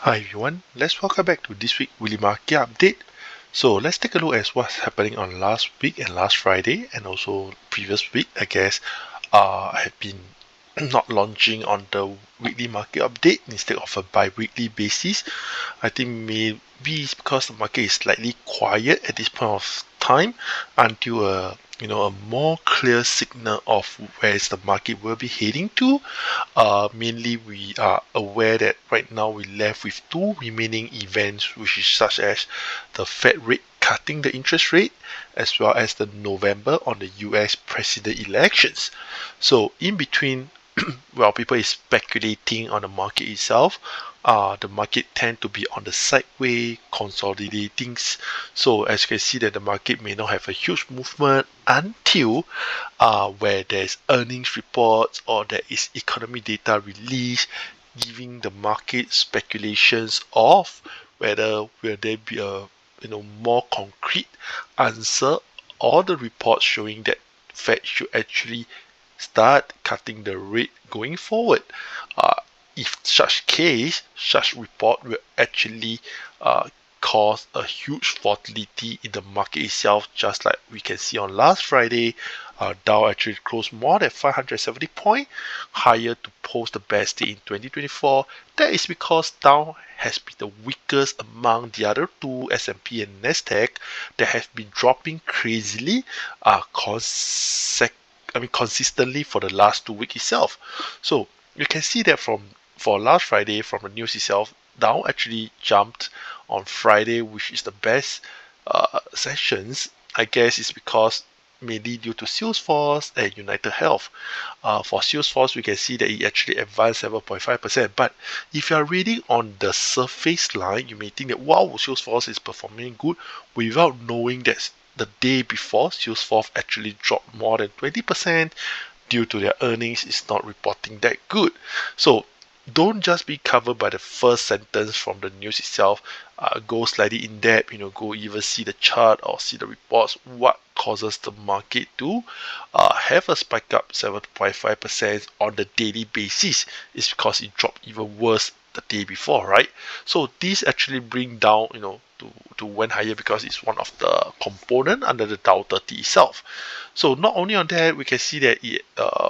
Hi everyone, let's welcome back to this week weekly market update. So let's take a look at what's happening on last week and last Friday and also previous week. I guess I have been not launching on the weekly market update instead of a bi-weekly basis. I think maybe it's because the market is slightly quiet at this point of time until a more clear signal of where the market will be heading to. Mainly we are aware that right now we left with two remaining events, which is such as the Fed rate cutting the interest rate as well as the November on the US president elections. So in between, while people is speculating on the market itself, the market tend to be on the sideway consolidating. So as you can see that the market may not have a huge movement until where there's earnings reports or there is economy data released, giving the market speculations of whether will there be a more concrete answer or the reports showing that Fed should actually start cutting the rate going forward. Uh, if such case, such report will actually cause a huge volatility in the market itself, just like we can see on last Friday. Dow actually closed more than 570 points higher to post the best day in 2024. That is because Dow has been the weakest among the other two, S&P and Nasdaq, that have been dropping crazily consistently for the last 2 weeks itself. So you can see that for last Friday from the news itself, Dow actually jumped on Friday, which is the best sessions. I guess it's because mainly due to Salesforce and United Health. For Salesforce, we can see that it actually advanced 7.5%. But if you are reading on the surface line, you may think that wow, Salesforce is performing good without knowing that the day before, Salesforce actually dropped more than 20% due to their earnings is not reporting that good. So don't just be covered by the first sentence from the news itself. Go slightly in depth, go either see the chart or see the reports. What causes the market to have a spike up 7.5% on the daily basis is because it dropped even worse the day before, right? So this actually bring down, to went higher because it's one of the component under the Dow 30 itself. So not only on that, we can see that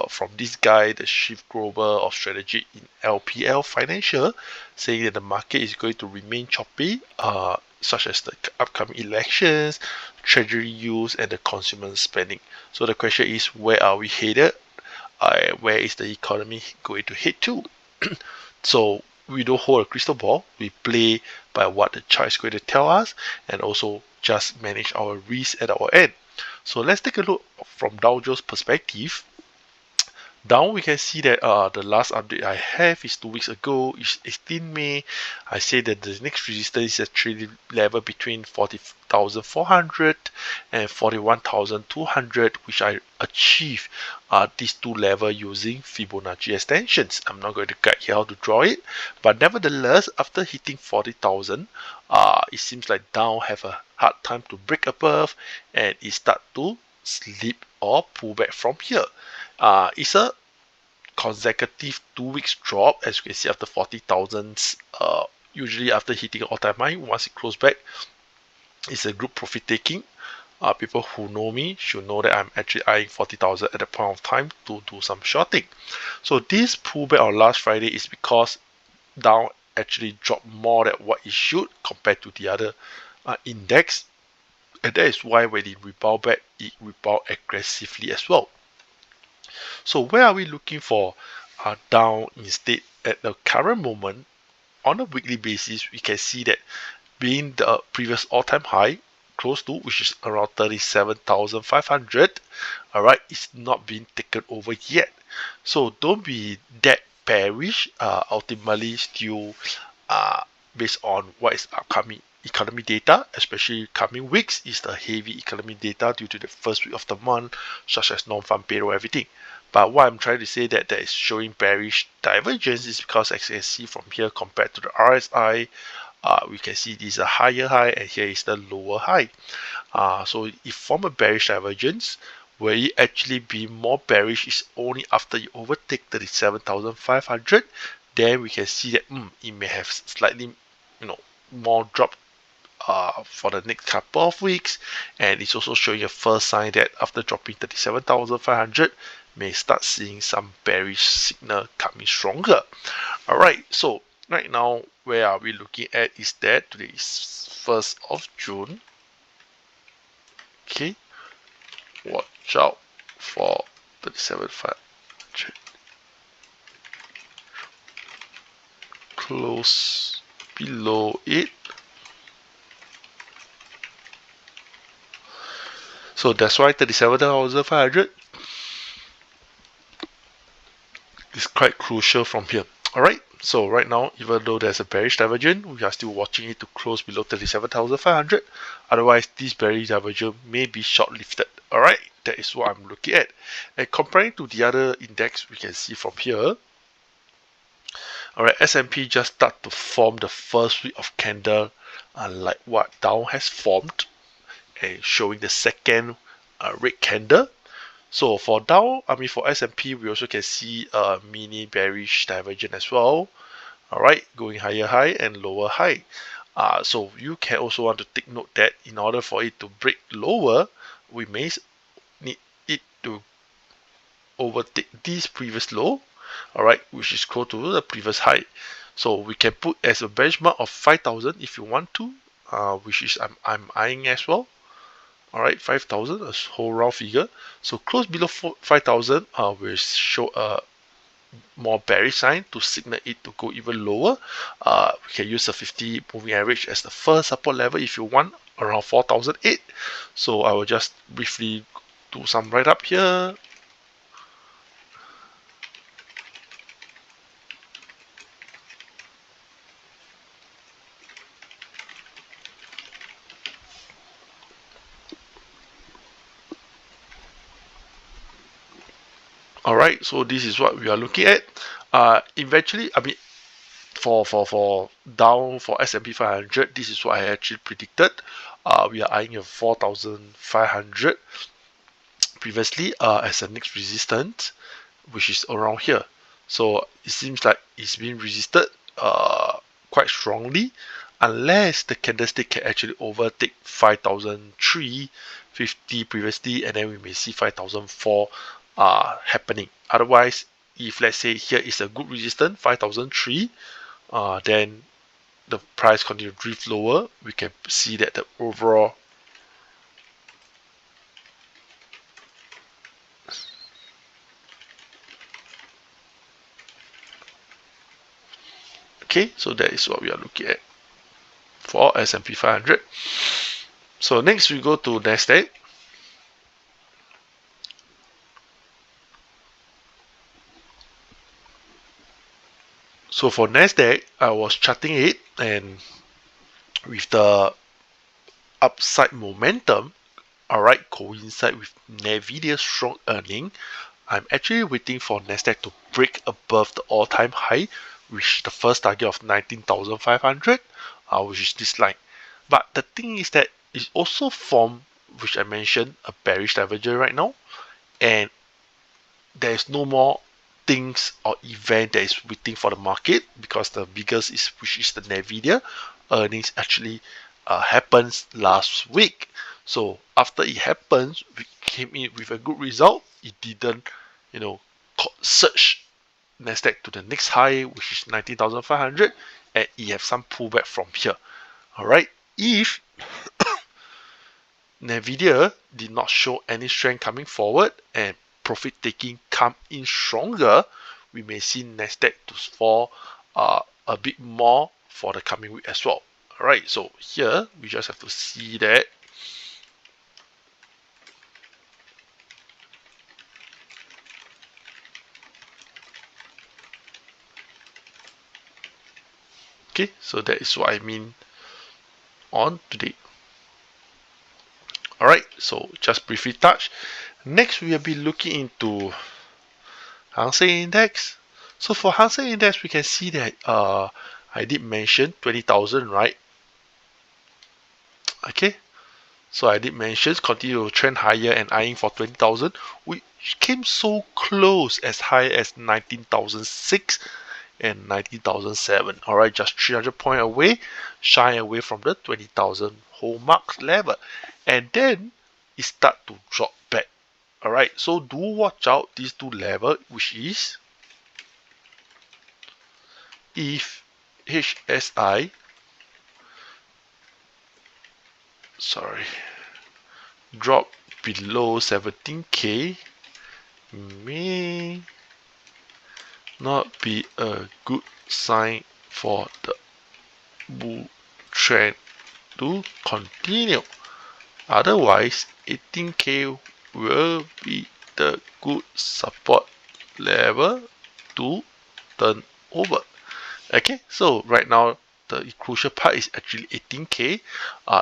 from this guy, the chief global of strategy in LPL Financial, saying that the market is going to remain choppy, such as the upcoming elections, treasury use, and the consumer spending. So the question is, where are we headed? Where is the economy going to head to? So we don't hold a crystal ball. We play by what the chart is going to tell us, and also just manage our risk at our end. So let's take a look from Dow Jones perspective. Down we can see that the last update I have is 2 weeks ago, is 18 May. I say that the next resistance is actually level between 40,400 and 41,200, which I achieve these two levels using Fibonacci extensions. I'm not going to guide here how to draw it, but nevertheless, after hitting 40,000, it seems like Dow have a hard time to break above, and it start to slip or pull back from here. It's a consecutive 2 weeks drop, as you can see after 40,000. Usually after hitting all-time high, once it close back, it's a group profit taking. People who know me should know that I'm actually eyeing 40,000 at the point of time to do some shorting. So this pullback on last Friday is because Dow actually dropped more than what it should compared to the other index, and that is why when it rebound back, it rebound aggressively as well. So where are we looking for down instead at the current moment? On a weekly basis, we can see that being the previous all-time high close to, which is around 37,500, all right, it's not being taken over yet. So don't be that bearish. Ultimately still based on what is upcoming economy data, especially coming weeks, is the heavy economy data due to the first week of the month, such as non-farm payroll, everything. But what I'm trying to say that is showing bearish divergence is because, as you can see from here, compared to the RSI, we can see this is a higher high and here is the lower high. So if form a bearish divergence, will it actually be more bearish is only after you overtake 37,500. Then we can see that it may have slightly more drop for the next couple of weeks, and it's also showing a first sign that after dropping 37,500 may start seeing some bearish signal coming stronger. All right, so right now where are we looking at is that today is 1st of June. Okay, watch out for 37,500 close below it. So that's why 37,500 is quite crucial from here. Alright, so right now, even though there's a bearish divergence, we are still watching it to close below 37,500. Otherwise, this bearish divergence may be short-lived. Alright, that is what I'm looking at. And comparing to the other index, we can see from here. Alright, S&P just start to form the first week of candle, like what Dow has formed, and showing the second red candle. So for Dow, for S&P, we also can see a mini bearish divergence as well. Alright, going higher high and lower high. So you can also want to take note that in order for it to break lower, we may need it to overtake this previous low, alright, which is close to the previous high. So we can put as a benchmark of 5,000 if you want to, which is I'm eyeing as well. Alright, 5,000, a whole round figure. So close below 5,000 will show a more bearish sign to signal it to go even lower. We can use a 50 moving average as the first support level if you want, around 4,008. So I will just briefly do some write up here. Alright, so this is what we are looking at. Eventually, for down for S&P 500, this is what I actually predicted. We are eyeing a 4,500 previously as a next resistance, which is around here. So it seems like it's being resisted quite strongly, unless the candlestick can actually overtake 5,350 previously, and then we may see 5,004 happening. Otherwise, if let's say here is a good resistance 5,003, then the price continue to drift lower. We can see that the overall okay, so that is what we are looking at for S&P 500. So next we go to Nasdaq. So for Nasdaq, I was charting it, and with the upside momentum, alright, coincide with Nvidia's strong earning, I'm actually waiting for Nasdaq to break above the all-time high, which the first target of 19,500, which is this line. But the thing is that it's also formed, which I mentioned, a bearish divergence right now, and there is no more things or event that is waiting for the market, because the biggest is, which is the Nvidia earnings, actually happens last week. So after it happens, we came in with a good result. It didn't, surge Nasdaq to the next high, which is 19,500, and it have some pullback from here. All right, if Nvidia did not show any strength coming forward and profit taking come in stronger, we may see Nasdaq to fall a bit more for the coming week as well. Alright, so here we just have to see that. Okay, so that is what I mean on today. Alright, so just briefly touch. Next we will be looking into Hang Seng Index. So for Hang Seng Index, we can see that I did mention 20,000, right? Okay, so I did mention continue to trend higher and eyeing for 20,000. We came so close, as high as 19,006, and 19,007. All right, just 300 point away, shy away from the 20,000 whole mark level, and then it start to drop back. All right, so do watch out these two levels, which is if HSI, drop below 17k, may not be a good sign for the bull trend to continue. Otherwise, 18k will be the good support level to turn over. Okay, so right now the crucial part is actually 18k.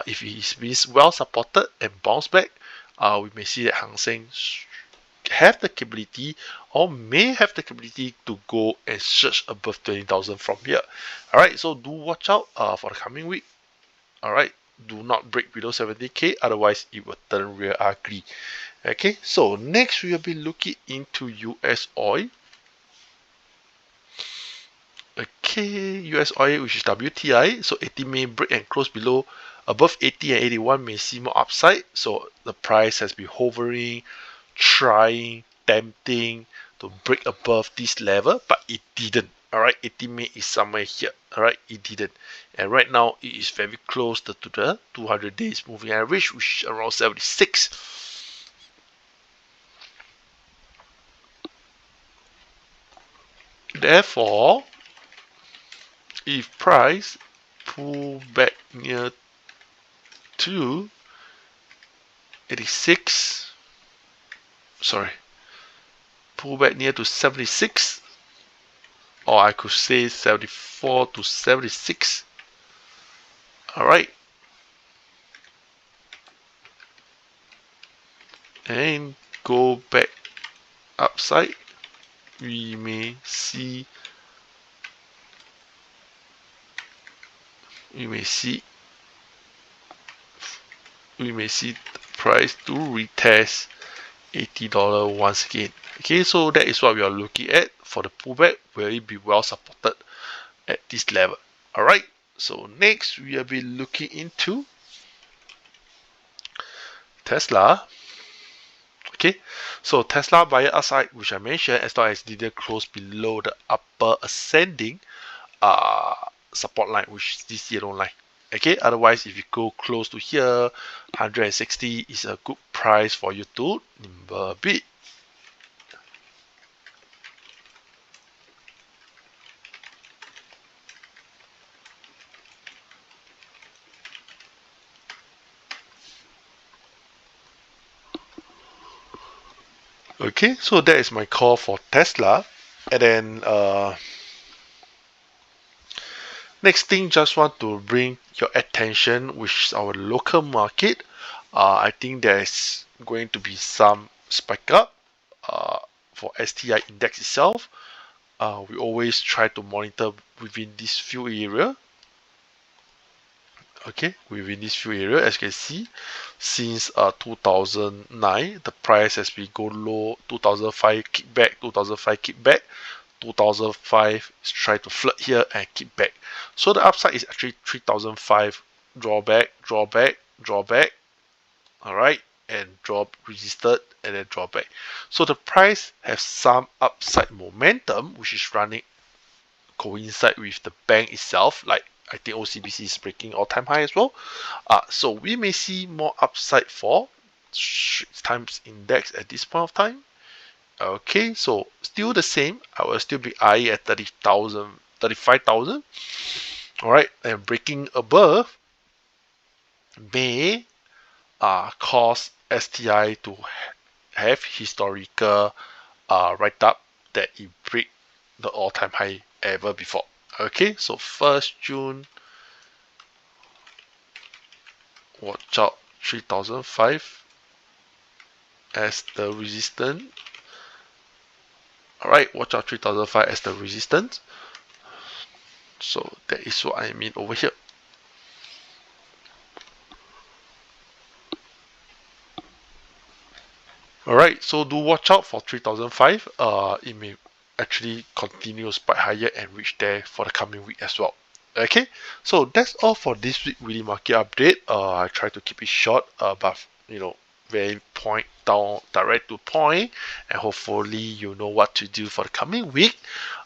If it is being well supported and bounce back, we may see that Hang Seng have the capability or may have the capability to go and surge above 20,000 from here. All right, so do watch out for the coming week. All right, do not break below 70k, otherwise it will turn real ugly. Okay, so next we will be looking into US oil. Okay, US oil, which is WTI. So 80 may break and close below above 80 and 81 may see more upside. So the price has been hovering, trying, tempting to break above this level, but it didn't. Alright, 80 May is somewhere here. Alright, it didn't. And right now it is very close to the 200 days moving average, which is around 76. Therefore, if price pull back near to 86, pull back near to 76, or I could say 74 to 76. Alright, and go back upside, we may see the price to retest $80 once again. Okay, so that is what we are looking at for the pullback. Will it be well supported at this level? Alright, so next we will be looking into Tesla. Okay, so Tesla buyer upside, which I mentioned, as long as it didn't close below the upper ascending support line, which is this yellow line. Okay, otherwise if you go close to here, 160 is a good price for you to nimble a bit. Okay, so that is my call for Tesla. And then next thing, just want to bring your attention, which is our local market. I think there's going to be some spike up for STI index itself. We always try to monitor within this few area. Okay, within this few area, as you can see, since 2009, the price has been go low. 2005 kickback, 2005 kickback, 2005 is try to flirt here and keep back. So the upside is actually 3005 drawback, drawback, drawback. All right, and drop resisted and then drawback. So the price has some upside momentum, which is running coincide with the bank itself. Like I think OCBC is breaking all-time high as well. So we may see more upside for times index at this point of time. Okay, so still the same. I will still be eyeing at 30,000, 35,000. All right, and breaking above may cause STI to have historical write up that it break the all-time high ever before. Okay, so 1st June, watch out 3005 as the resistance. Alright, watch out 3005 as the resistance. So that is what I mean over here. Alright, so do watch out for 3005. It may actually continues by higher and reach there for the coming week as well. Okay, so that's all for this week weekly market update. I try to keep it short, but very point down, direct to point, and hopefully you know what to do for the coming week.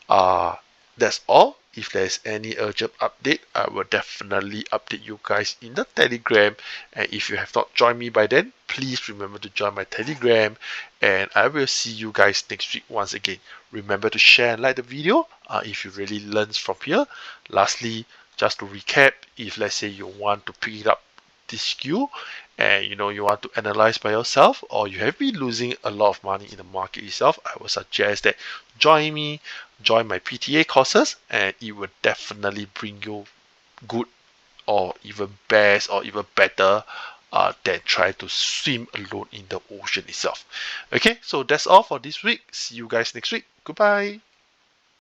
Uh, that's all. If there's any urgent update, I will definitely update you guys in the Telegram. And if you have not joined me by then, please remember to join my Telegram. And I will see you guys next week once again. Remember to share and like the video if you really learned from here. Lastly, just to recap, if let's say you want to pick it up this skill and you want to analyze by yourself, or you have been losing a lot of money in the market itself, I would suggest that join my PTA courses, and it will definitely bring you good or even best or even better than try to swim alone in the ocean itself. Okay, so that's all for this week. See you guys next week. Goodbye.